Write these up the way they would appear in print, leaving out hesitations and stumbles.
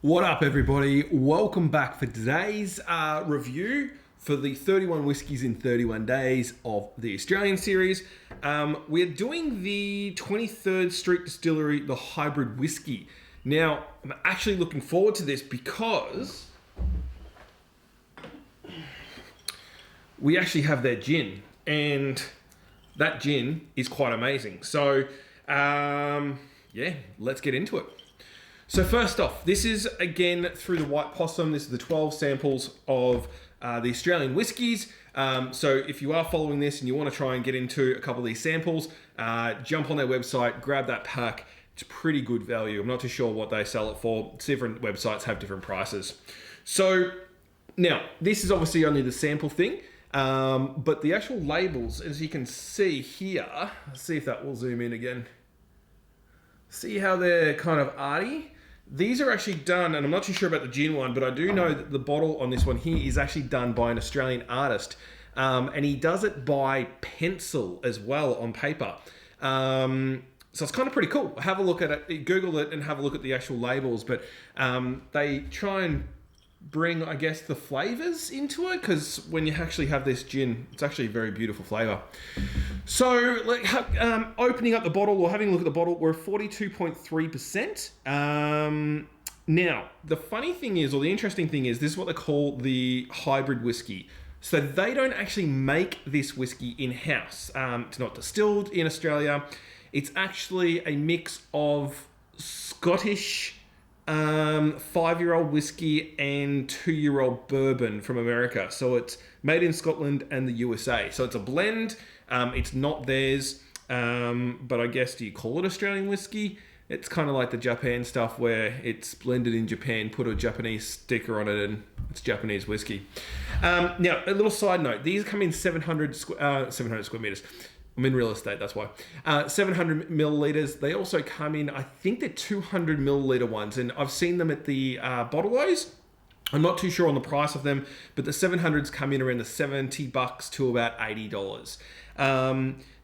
What up, everybody? Welcome back for today's review for the 31 Whiskies in 31 Days of the Australian series. We're doing the 23rd Street Distillery, the Hybrid Whiskey. Now, I'm actually looking forward to this because we actually have their gin, and that gin is quite amazing. So, yeah, let's get into it. So first off, this is again through the White Possum. This is the 12 samples of the Australian whiskies. So if you are following this and you want to try and get into a couple of these samples, jump on their website, grab that pack. It's pretty good value. I'm not too sure what they sell it for. Different websites have different prices. So now, this is obviously only the sample thing, but the actual labels, as you can see here, let's see if that will zoom in again. See how they're kind of arty? These are actually done, and I'm not too sure about the gin one, but I do know that the bottle on this one here is actually done by an Australian artist. And he does it by pencil as well on paper. So it's kind of pretty cool. Have a look at it, Google it and have a look at the actual labels. But they try and bring, I guess, the flavors into it, because when you actually have this gin, it's actually a very beautiful flavor. So, opening up the bottle or having a look at the bottle, we're 42.3%. Now, the funny thing is, or the interesting thing is, this is what they call the hybrid whiskey. So they don't actually make this whiskey in-house. It's not distilled in Australia. It's actually a mix of Scottish 5-year-old whiskey and 2-year-old bourbon from America. So it's made in Scotland and the USA. So it's a blend. It's not theirs, but I guess, do you call it Australian whiskey? It's kind of like the Japan stuff where it's blended in Japan, put a Japanese sticker on it, and it's Japanese whiskey. Now, a little side note. These come in 700 square meters. I'm in real estate, that's why. 700 milliliters. They also come in, I think they're 200 milliliter ones, and I've seen them at the Bottle-O's. I'm not too sure on the price of them, but the 700s come in around the $70 to about $80.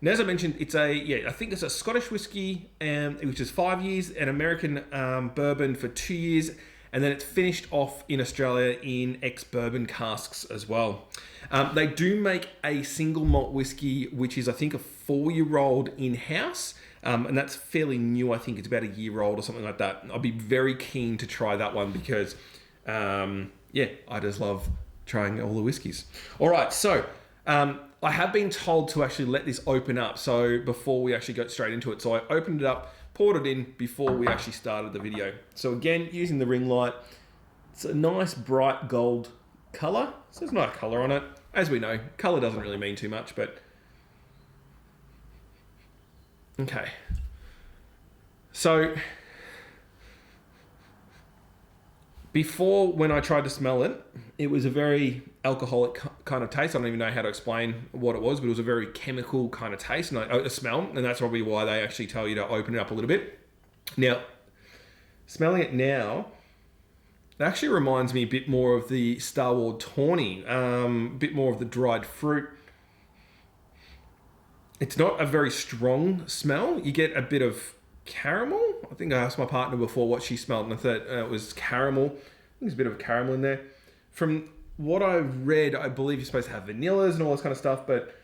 Now, as I mentioned, I think it's a Scottish whiskey, which is 5 years, an American bourbon for 2 years, and then it's finished off in Australia in ex-bourbon casks as well. They do make a single malt whiskey, which is, I think, a 4-year-old in-house, and that's fairly new. I think it's about a year old or something like that. I'll be very keen to try that one because, I just love trying all the whiskies. All right, so I have been told to actually let this open up, so before we actually go straight into it. So I opened it up, poured it in before we actually started the video. So again, using the ring light, it's a nice bright gold color. So there's no color on it. As we know, color doesn't really mean too much, but okay. So before, when I tried to smell it, it was a very alcoholic kind of taste. I don't even know how to explain what it was, but it was a very chemical kind of taste and a smell, and that's probably why they actually tell you to open it up a little bit. Now, smelling it now, it actually reminds me a bit more of the Starward Tawny, a bit more of the dried fruit. It's not a very strong smell. You get a bit of caramel. I think I asked my partner before what she smelled, and I thought it was caramel. I think there's a bit of caramel in there. From what I've read, I believe you're supposed to have vanillas and all this kind of stuff, but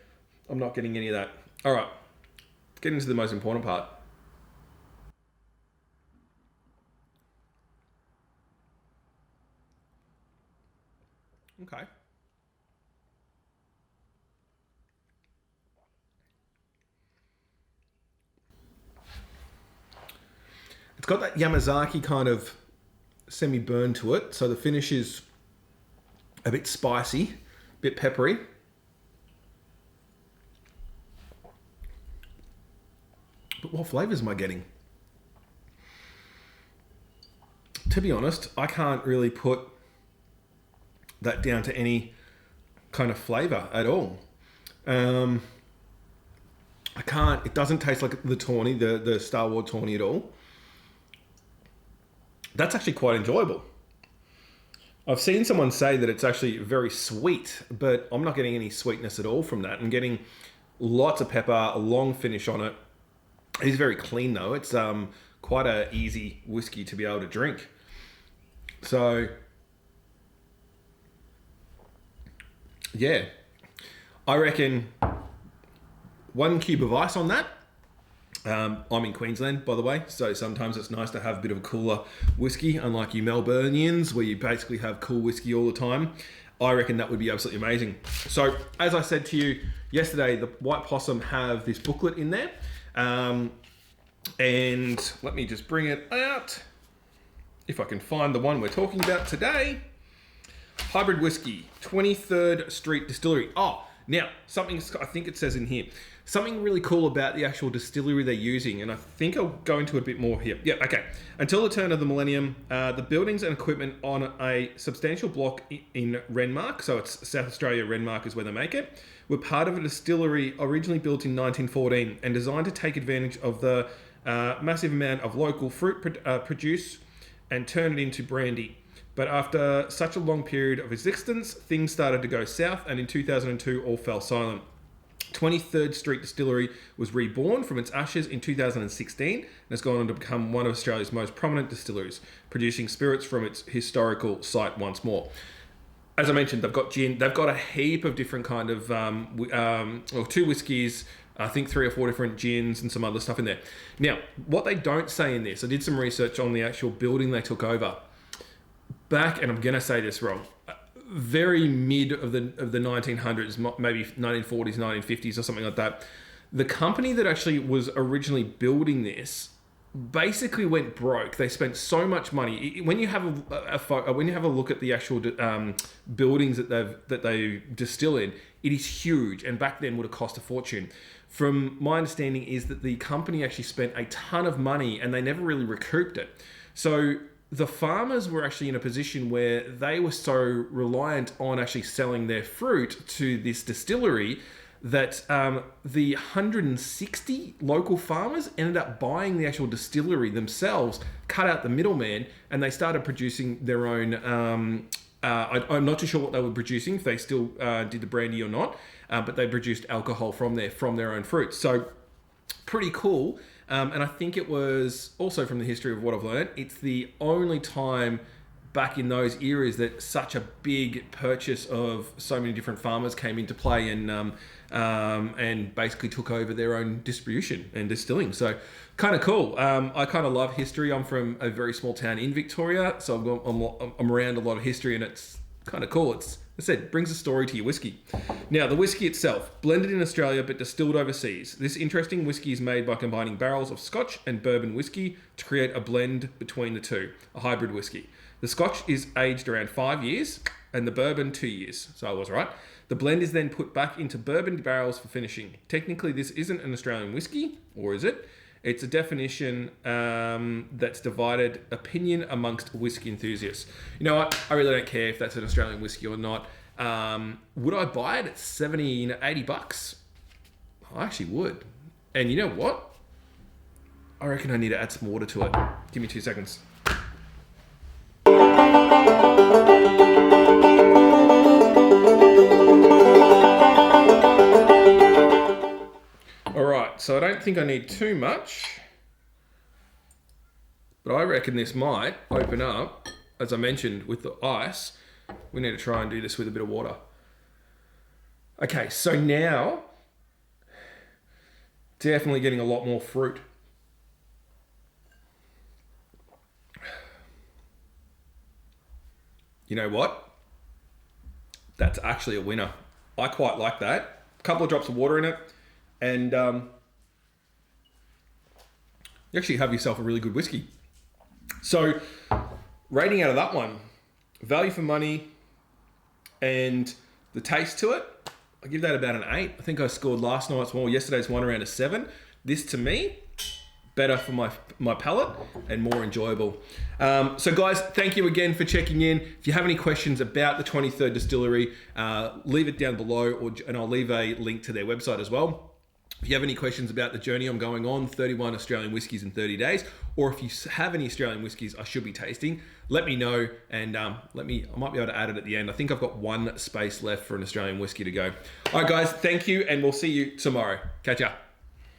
I'm not getting any of that. All right, let's get into the most important part. Okay. It's got that Yamazaki kind of semi-burn to it, so the finish is a bit spicy, a bit peppery. But what flavors am I getting? To be honest, I can't really put that down to any kind of flavor at all. I can't, it doesn't taste like the Tawny, the Starward Tawny at all. That's actually quite enjoyable. I've seen someone say that it's actually very sweet, but I'm not getting any sweetness at all from that. I'm getting lots of pepper, a long finish on it. It is very clean though. It's quite a easy whiskey to be able to drink. So, yeah, I reckon 1 cube of ice on that. I'm in Queensland, by the way, so sometimes it's nice to have a bit of a cooler whiskey, unlike you Melburnians, where you basically have cool whiskey all the time. I reckon that would be absolutely amazing. So, as I said to you yesterday, the White Possum have this booklet in there. And let me just bring it out. If I can find the one we're talking about today. Hybrid Whiskey, 23rd Street Distillery. Oh, now, something I think it says in here. Something really cool about the actual distillery they're using, and I think I'll go into a bit more here. Yeah, okay. Until the turn of the millennium, the buildings and equipment on a substantial block in Renmark, so it's South Australia, Renmark is where they make it, were part of a distillery originally built in 1914 and designed to take advantage of the massive amount of local fruit produce and turn it into brandy. But after such a long period of existence, things started to go south, and in 2002 all fell silent. 23rd Street Distillery was reborn from its ashes in 2016 and has gone on to become one of Australia's most prominent distilleries, producing spirits from its historical site once more. As I mentioned, they've got gin. They've got a heap of different kind of, 2 whiskies, I think 3 or 4 different gins and some other stuff in there. Now, what they don't say in this, I did some research on the actual building they took over. Back, and I'm going to say this wrong, very mid of the 1900s, maybe 1940s, 1950s or something like that. The company that actually was originally building this basically went broke. They spent so much money. When you have when you have a look at the actual buildings that they distill in, it is huge, and back then would have cost a fortune. From my understanding is that the company actually spent a ton of money and they never really recouped it. So the farmers were actually in a position where they were so reliant on actually selling their fruit to this distillery that the 160 local farmers ended up buying the actual distillery themselves, cut out the middleman, and they started producing their own. I'm not too sure what they were producing, if they still did the brandy or not, but they produced alcohol from their own fruit. So pretty cool. And I think it was also from the history of what I've learned, it's the only time back in those eras that such a big purchase of so many different farmers came into play and basically took over their own distribution and distilling. So kind of cool. I kind of love history. I'm from a very small town in Victoria, so I'm around a lot of history, and it's kind of cool. It's, as I said, brings a story to your whiskey. Now, the whiskey itself, blended in Australia but distilled overseas. This interesting whiskey is made by combining barrels of Scotch and bourbon whiskey to create a blend between the two, a hybrid whiskey. The Scotch is aged around 5 years and the bourbon 2 years, so I was right. The blend is then put back into bourbon barrels for finishing. Technically, this isn't an Australian whiskey, or is it? It's a definition that's divided opinion amongst whiskey enthusiasts. You know what? I really don't care if that's an Australian whiskey or not. Would I buy it at 70 and 80 bucks? I actually would. And you know what? I reckon I need to add some water to it. Give me 2 seconds. Alright, so I don't think I need too much, but I reckon this might open up, as I mentioned, with the ice. We need to try and do this with a bit of water. Okay, so now, definitely getting a lot more fruit. You know what? That's actually a winner. I quite like that. A couple of drops of water in it, and you actually have yourself a really good whiskey. So, rating out of that one, value for money and the taste to it, I give that about an 8. I think I scored last night's one, or yesterday's one, around a 7. This, to me, better for my palate and more enjoyable. So guys, thank you again for checking in. If you have any questions about the 23rd Distillery, leave it down below, and I'll leave a link to their website as well. If you have any questions about the journey I'm going on, 31 Australian whiskies in 30 days, or if you have any Australian whiskies I should be tasting, let me know, and I might be able to add it at the end. I think I've got 1 space left for an Australian whiskey to go. All right, guys, thank you, and we'll see you tomorrow. Catch ya.